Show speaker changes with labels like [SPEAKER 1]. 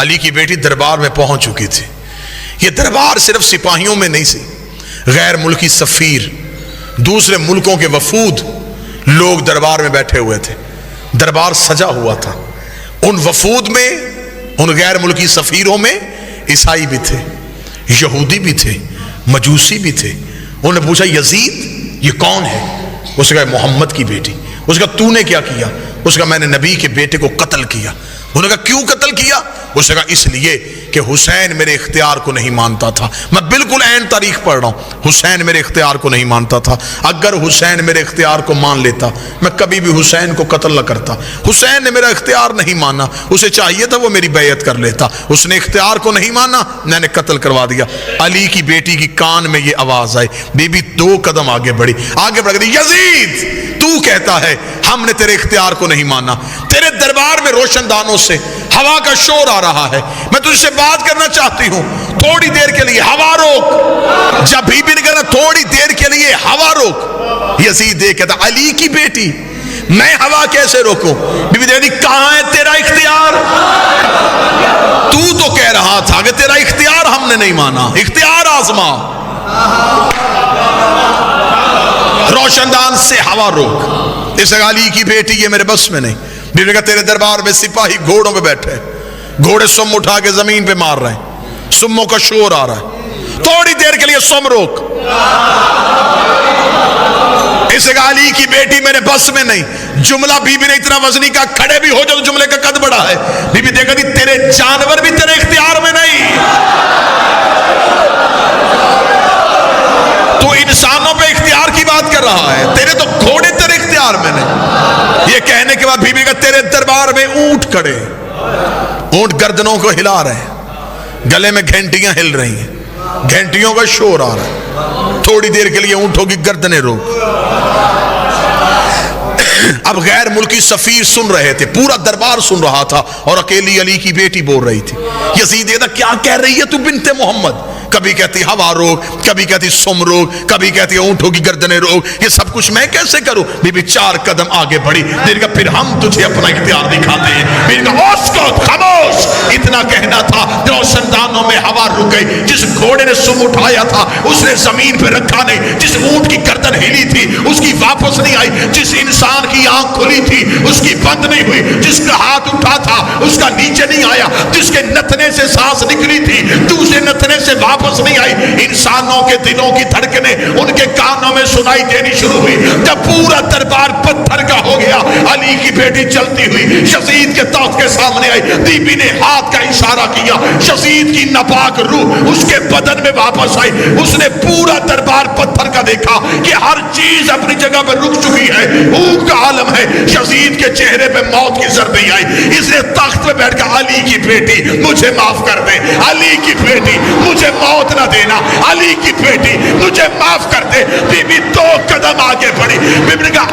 [SPEAKER 1] علی کی بیٹی دربار میں پہنچ چکی تھی. یہ دربار صرف سپاہیوں میں نہیں سی، غیر ملکی سفیر، دوسرے ملکوں کے وفود لوگ دربار میں بیٹھے ہوئے تھے. دربار سجا ہوا تھا. ان وفود میں، ان غیر ملکی سفیروں میں عیسائی بھی تھے، یہودی بھی تھے، مجوسی بھی تھے. انہوں نے پوچھا یزید یہ کون ہے؟ اس نے کہا محمد کی بیٹی. اس نے کہا تو نے کیا کیا؟ اس نے کہا میں نے نبی کے بیٹے کو قتل کیا. انہوں نے کہا کیوں قتل کیا؟ اس نے کہا اس لیے کہ حسین میرے اختیار کو نہیں مانتا تھا. میں بالکل عین تاریخ پڑھ رہا ہوں. حسین میرے اختیار کو نہیں مانتا تھا. اگر حسین میرے اختیار کو مان لیتا میں کبھی بھی حسین کو قتل نہ کرتا. حسین نے میرا اختیار نہیں مانا، اسے چاہیے تھا وہ میری بیعت کر لیتا. اس نے اختیار کو نہیں مانا، میں نے قتل کروا دیا. علی کی بیٹی کی کان میں یہ آواز آئی. بی بی 2 قدم آگے بڑھی، آگے بڑھ گئی. یزید تو کہتا ہے ہم نے تیرے اختیار کو نہیں مانا، تیرے دربار میں روشن دانوں سے ہوا کا شور آ رہا ہے، میں تجھ سے بات کرنا چاہتی ہوں، تھوڑی دیر کے لیے ہوا روک. جب بی بی نے کہا تھوڑی دیر کے لیے ہوا روک، یزید دیکھ کہتا علی کی بیٹی میں ہوا کیسے روکوں؟ بی بی دیکھتی کہاں ہے تیرا اختیار؟ تو کہہ رہا تھا کہ تیرا اختیار ہم نے نہیں مانا، اختیار آزما. روشن دان سے ہوا روک. اس علی کی بیٹی یہ میرے بس میں نہیں. بی بی نے کہا تیرے دربار میں سپاہی گھوڑوں پہ بیٹھے، گھوڑے سم اٹھا کے زمین پہ مار رہے ہیں، سموں کا شور آ رہا ہے، تھوڑی دیر کے لیے سم روک. اس علی کی بیٹی میرے بس میں نہیں. جملہ بی بی نے اتنا وزنی کا کھڑے بھی ہو جاؤ تو جملے کا قد بڑا ہے. بی بی دیکھا تھی تیرے جانور بھی تیرے اختیار میں نہیں، تو انسانوں پہ اختیار کی بات کر رہا ہے، تیرے تو گھوڑے تیرے اختیار میں نہیں. یہ کہنے کے بعد بی بی کا تیرے دربار میں اونٹ کھڑے، اونٹ گردنوں کو ہلا رہے ہیں، گلے میں گھنٹیاں ہل رہی ہیں، گھنٹیوں کا شور آ رہا ہے. تھوڑی دیر کے لیے اونٹوں کی گردنیں روک. اب غیر ملکی سفیر سن رہے تھے، پورا دربار سن رہا تھا، اور اکیلی علی کی بیٹی بول رہی تھی. یزید کہتا کیا کہہ رہی ہے تو بنت محمد؟ کبھی کہتی ہوا روک، کبھی کہتی سم روک، کبھی کہتی اونٹوں کی گردنیں روک. یہ سب کچھ میں کیسے کروں؟ بی بی 4 قدم آگے بڑھی. دیر کا پھر ہم تجھے اپنا اختیار دکھاتے ہیں. بی کا اسکت خاموش. اتنا کہنا تھا روشن دانوں میں ہوا رک گئی. جس گھوڑے نے سم اٹھایا تھا اس نے زمین پہ رکھا نہیں. جس اونٹ کی گردن ہلی تھی اس کی واپس نہیں آئی. جس انسان کی آنکھ کھلی تھی اس کی بند نہیں ہوئی. جس کا ہاتھ اٹھا تھا اس کا نیچے نہیں آیا. جس کے نتنے سے سانس نکلی تھی دوسرے نتنے سے واپس نہیں آئی. انسانوں کے دلوں کی دھڑکنیں ان کے کانوں میں سنائی دینی شروع ہوئی. جب پورا دربار پتھر کا ہو گیا، علی کی بیٹی چلتی ہوئی یزید کے تخت کے سامنے آئی. بی بی نے ہاتھ کا اشارہ کیا، یزید کی ناپاک روح اس کے بدن میں واپس آئی. اس نے پورا دربار پتھر کا دیکھا کہ ہر چیز اپنی جگہ پر رک چکی ہے، بھوک کا عالم ہے. یزید کے چہرے پہ موت کی ضربیں آئی. اس نے تخت پہ بیٹھ کر علی کی بیٹی مجھے معاف کر دے، علی کی بیٹی مجھے موت نہ دینا، علی کی بیٹی مجھے معاف کر دے. بی بی 2 قدم آگے بڑھی. بی بی نے کہا